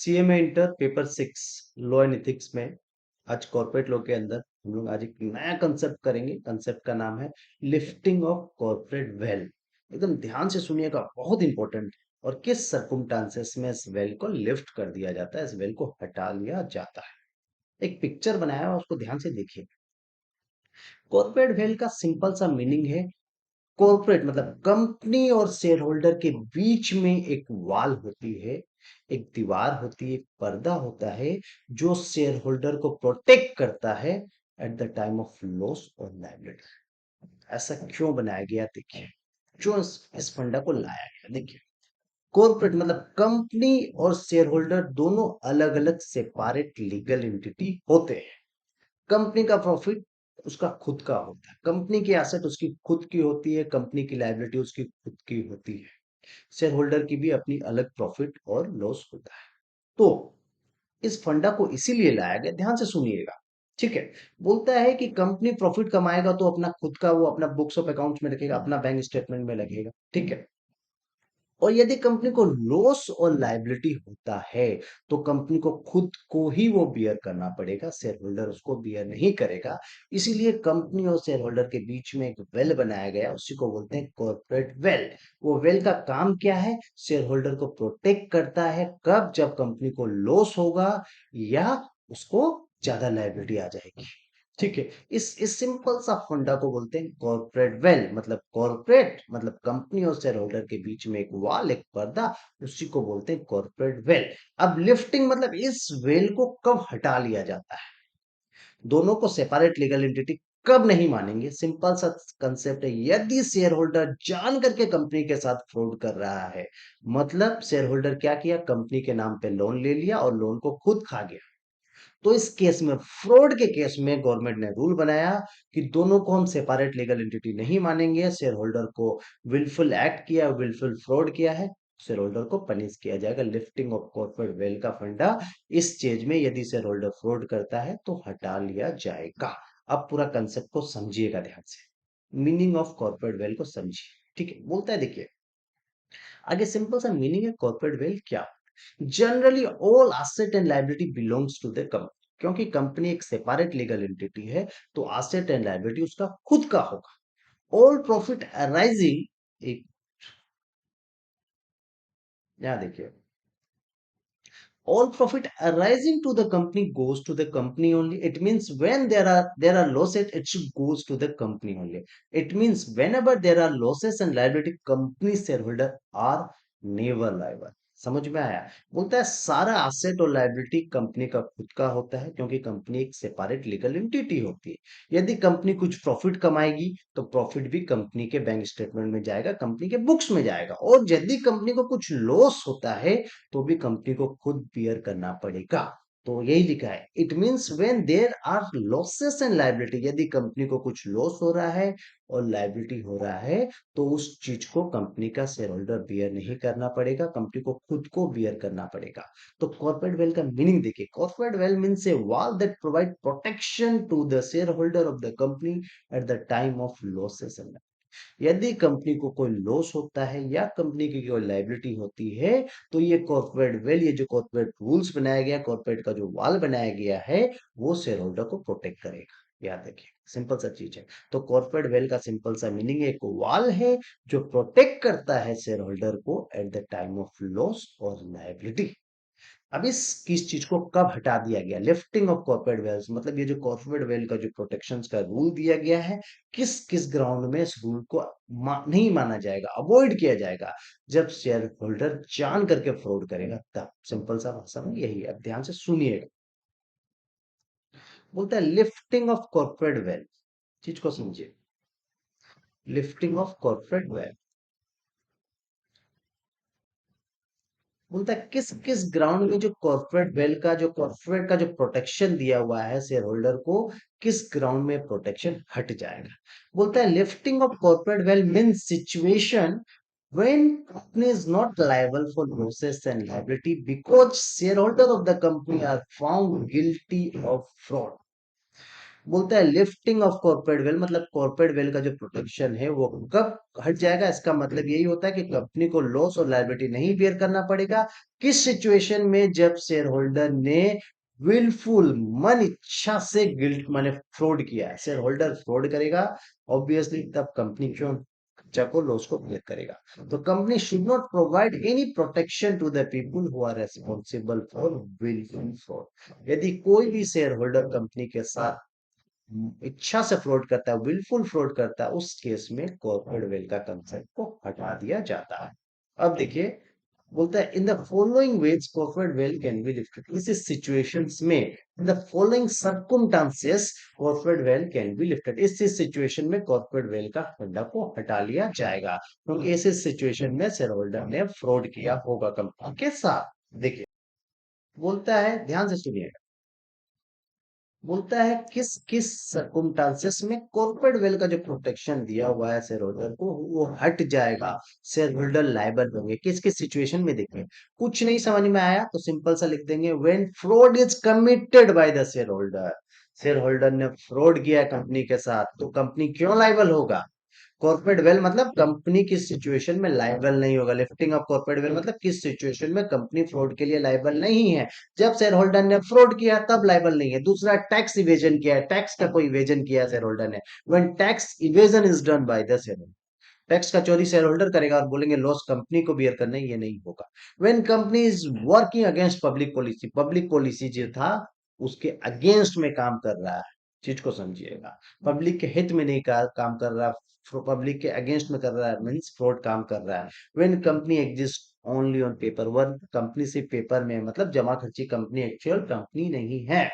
CMA inter paper 6 law and ethics में आज corporate law के अंदर हम लोग आज एक नया कंसेप्ट करेंगे। कंसेप्ट का नाम है लिफ्टिंग ऑफ कॉर्पोरेट वेल्थ। एकदम ध्यान से सुनिएगा, बहुत इंपॉर्टेंट। और किस सर्कुमस्टांसेस में इस वेल को लिफ्ट कर दिया जाता है, इस वेल को हटा लिया जाता है। एक पिक्चर बनाया है, उसको ध्यान से देखिए। कॉर्पोरेट वेल का सिंपल सा मीनिंग है, कॉर्पोरेट मतलब कंपनी और शेयर होल्डर के बीच में एक वॉल होती है, एक दीवार होती है, एक पर्दा होता है जो शेयर होल्डर को प्रोटेक्ट करता है eight the time of loss और लायबिलिटी। ऐसा क्यों बनाया गया देखिए, क्यों इस फंडा को लाया गया देखिए। कॉर्पोरेट मतलब कंपनी और शेयर होल्डर दोनों अलग अलग सेपरेट लीगल एंटिटी होते हैं। कंपनी का प्रॉफिट उसका खुद का होता है, कंपनी की एसेट उसकी खुद की होती है, कंपनी की लायबिलिटी उसकी खुद की होती है। शेयर होल्डर की भी अपनी अलग प्रॉफिट और लॉस होता है। तो इस फंडा को इसीलिए लाया गया, ध्यान से सुनिएगा। ठीक है, बोलता है कि कंपनी प्रॉफिट कमाएगा तो अपना खुद का वो अपना बुक्स ऑफ अकाउंट्स में रखेगा, अपना बैंक स्टेटमेंट में लगेगा। ठीक है, और यदि कंपनी को लॉस और लायबिलिटी होता है तो कंपनी को खुद को ही वो बियर करना पड़ेगा, शेयर होल्डर उसको बियर नहीं करेगा। इसीलिए कंपनी और शेयर होल्डर के बीच में एक वेल बनाया गया, उसी को बोलते हैं कॉर्पोरेट वेल। वो वेल का काम क्या है, शेयर होल्डर को प्रोटेक्ट करता है कब, जब कंपनी को लॉस होगा या उसको ज्यादा लायबिलिटी आ जाएगी। ठीक है, इस सिंपल सा फंडा को बोलते हैं कॉर्पोरेट वेल। मतलब कॉर्पोरेट मतलब कंपनी और शेयर होल्डर के बीच में एक वॉल, एक पर्दा, उसी को बोलते हैं कॉर्पोरेट वेल। अब लिफ्टिंग मतलब इस वेल को कब हटा लिया जाता है, दोनों को सेपरेट लीगल एंटिटी कब नहीं मानेंगे। सिंपल सा कंसेप्ट है, यदि शेयर होल्डर जान करके कंपनी के साथ फ्रॉड कर रहा है, मतलब शेयर होल्डर क्या किया, कंपनी के नाम पे लोन ले लिया और लोन को खुद खा गया, तो इस केस में, फ्रॉड के केस में, गवर्नमेंट ने रूल बनाया कि दोनों को हम सेपरेट लीगल एंटिटी नहीं मानेंगे। शेयर होल्डर को विलफुल एक्ट किया, विलफुल फ्रॉड किया है, शेयर होल्डर को पनिश किया जाएगा। लिफ्टिंग ऑफ कॉर्पोरेट वेल का फंडा इस चीज में, यदि शेयर होल्डर फ्रॉड करता है तो हटा लिया जाएगा। अब पूरा कंसेप्ट को समझिएगा ध्यान से, मीनिंग ऑफ कॉर्पोरेट वेल को समझिए। ठीक है, बोलता है देखिए आगे, सिंपल सा मीनिंग है कॉर्पोरेट वेल क्या। Generally all asset and liability belongs to the company, क्योंकि कंपनी एक सेपरेट लीगल एंटिटी है तो एसेट एंड लायबिलिटी उसका खुद का होगा। ऑल प्रॉफिट अराइजिंग, एक यहां देखिए, all profit arising to the company goes to the company only. It means when there are losses, it should goes to the company only. It means whenever there are losses and liability, company shareholder are never liable. समझ में आया। बोलता है सारा asset और liability company का खुद का होता है, क्योंकि कंपनी एक सेपरेट लीगल एंटिटी होती है। यदि कंपनी कुछ प्रॉफिट कमाएगी तो प्रॉफिट भी कंपनी के बैंक स्टेटमेंट में जाएगा, कंपनी के बुक्स में जाएगा। और यदि कंपनी को कुछ लॉस होता है तो भी कंपनी को खुद बियर करना पड़ेगा। तो यही लिखा है, it means when there are losses and liability, यदि कंपनी को कुछ लॉस हो रहा है और लायबिलिटी हो रहा है तो उस चीज को कंपनी का शेयर होल्डर बियर नहीं करना पड़ेगा, कंपनी को खुद को बियर करना पड़ेगा। तो कॉर्पोरेट वेल का मीनिंग देखिए, corporate veil means a wall that provide protection to the shareholder of the company at the time of losses and, यदि कंपनी को कोई लॉस होता है या कंपनी की कोई लायबिलिटी होती है तो ये कॉर्पोरेट वेल, ये जो कॉर्पोरेट रूल्स बनाया गया, कॉर्पोरेट का जो वॉल बनाया गया है, वो शेयर होल्डर को प्रोटेक्ट करेगा। याद रखिए, सिंपल सा चीज है। तो कॉर्पोरेट वेल का सिंपल सा मीनिंग एक वॉल है जो प्रोटेक्ट करता है शेयर होल्डर को eight the time of loss और लायबिलिटी। अब इस किस चीज को कब हटा दिया गया, लिफ्टिंग ऑफ कॉर्पोरेट वेल्थ, मतलब ये जो कॉर्पोरेट वेल का जो प्रोटेक्शंस का रूल दिया गया है, किस किस ग्राउंड में इस रूल को नहीं माना जाएगा, अवॉइड किया जाएगा, जब शेयर होल्डर जान करके फ्रॉड करेगा तब। सिंपल सा भाषा में यही है, अब ध्यान से सुनिएगा। बोलता है लिफ्टिंग ऑफ कॉर्पोरेट वेल्थ, चीज को समझिए। लिफ्टिंग ऑफ कॉर्पोरेट वेल्थ बोलता है किस किस ग्राउंड में जो कॉर्पोरेट वेल का, जो कॉर्पोरेट का जो प्रोटेक्शन दिया हुआ है शेयर होल्डर को, किस ग्राउंड में प्रोटेक्शन हट जाएगा। बोलता है lifting of corporate veil means situation when company is not liable for losses and liability because shareholder of the company are found guilty of fraud. बोलता है लिफ्टिंग ऑफ कॉर्पोरेट वेल, मतलब corporate veil का जो protection है वो कब हट जाएगा। इसका मतलब यही होता है कि कंपनी को लॉस और लायबिलिटी नहीं बेयर करना पड़ेगा। किस सिचुएशन में? जब शेयर होल्डर ने विलफुल मन इच्छा से गिल्ट माने फ्रॉड किया है, शेयर होल्डर फ्रॉड करेगा ऑब्वियसली, तब कंपनी क्यों खर्चा को लॉस को बेयर करेगा। तो company should not provide any protection to the people who are responsible for wilful fraud. यदि कोई भी शेयर होल्डर कंपनी के साथ इच्छा से फ्रॉड करता है, विलफुल फ्रॉड करता है, उस केस में कॉर्पोरेट वेल का कंसेप्ट को हटा दिया जाता है। अब देखिए, बोलता है in the following veg corporate veil can be lifted. इस सिचुएशंस में, in the following circumstances corporate veil can be lifted, इस सिचुएशन में कॉर्पोरेट वेल का फंडा को हटा लिया जाएगा क्योंकि इस सिचुएशन में शेयर होल्डर ने फ्रॉड किया होगा कंपनी के साथ। देखिए, बोलता है ध्यान से सुनिए, बोलता है किस किस सर्कमस्टांसेस में कॉर्पोरेट वेल का जो प्रोटेक्शन दिया हुआ है शेयर होल्डर को वो हट जाएगा, शेयर होल्डर लायबल होंगे। किस किस सिचुएशन में? देखिए, कुछ नहीं समझ में आया तो सिंपल सा लिख देंगे, when fraud is committed by the share holder. Share holder ने फ्रॉड किया कंपनी के साथ तो कंपनी क्यों लायबल होगा? कॉर्पोरेट वेल मतलब कंपनी किस सिचुएशन में लायबल नहीं होगा। लिफ्टिंग ऑफ कॉर्पोरेट वेल मतलब किस सिचुएशन में कंपनी फ्रॉड के लिए लायबल नहीं है। जब शेयर होल्डर ने फ्रॉड किया तब लायबल नहीं है। दूसरा, टैक्स इवेजन किया है, टैक्स का कोई इवेजन किया शेयर होल्डर ने, when tax evasion is done by the share holder. Tax का चोरी शेयर होल्डर करेगा और बोलेंगे लॉस कंपनी को बियर करना है, ये नहीं होगा। When company is working against public policy, public policy जो था उसके अगेंस्ट में काम कर रहा है, चीज को समझिएगा, पब्लिक के हित में नहीं काम कर रहा, पब्लिक के अगेंस्ट में कर रहा है, मीन्स फ्रॉड काम कर रहा है। When company exist only on paper, work company सिर्फ पेपर में है, मतलब जमा खर्ची कंपनी एक्चुअल कंपनी नहीं है।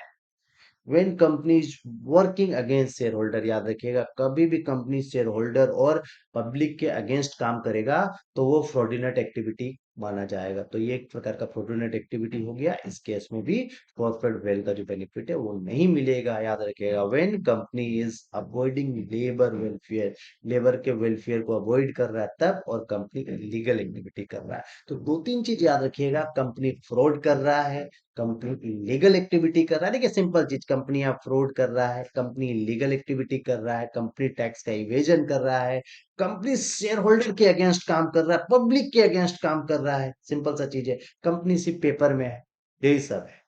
When company is working against share holder, याद रखिएगा कभी भी कंपनी शेयर होल्डर और पब्लिक के अगेंस्ट काम करेगा तो वो फ्रॉडुलेंट एक्टिविटी माना जाएगा। तो ये एक प्रकार का फ्रॉडुलेंट एक्टिविटी हो गया। इस केस में भी कॉर्पोरेट वेल का जो बेनिफिट है वो नहीं मिलेगा, याद रखिएगा। When company is avoiding labour welfare, labour के वेलफेयर को अवॉइड कर रहा है तब, और कंपनी लीगल एक्टिविटी कर रहा है। तो दो तीन चीज याद रखिएगा, कंपनी फ्रॉड कर रहा है, कंपनी इलीगल एक्टिविटी कर रहा है। देखिए सिंपल चीज, कंपनी आप फ्रॉड कर रहा है, कंपनी इलीगल एक्टिविटी कर रहा है, कंपनी टैक्स का इवेजन कर रहा है, कंपनी शेयर होल्डर के अगेंस्ट काम कर रहा है, पब्लिक के अगेंस्ट काम कर रहा है। सिंपल सा चीज है, कंपनी सिर्फ पेपर में है, यही सब है।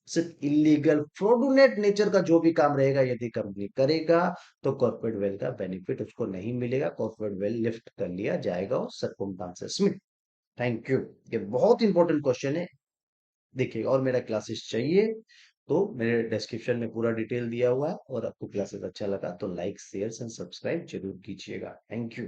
सिर्फ इलीगल फ्रॉडुलेंट नेचर का जो भी काम रहेगा यदि कंपनी करेगा तो कॉर्पोरेट वेल का बेनिफिट उसको नहीं मिलेगा, कॉर्पोरेट वेल लिफ्ट कर लिया जाएगा उस सर्कमस्टांसेस में। Thank you. ये बहुत इंपॉर्टेंट क्वेश्चन है। देखिए, और मेरा क्लासेस चाहिए तो मेरे डिस्क्रिप्शन में पूरा डिटेल दिया हुआ है, और आपको क्लासेस अच्छा लगा तो लाइक शेयर एंड सब्सक्राइब जरूर कीजिएगा। Thank you.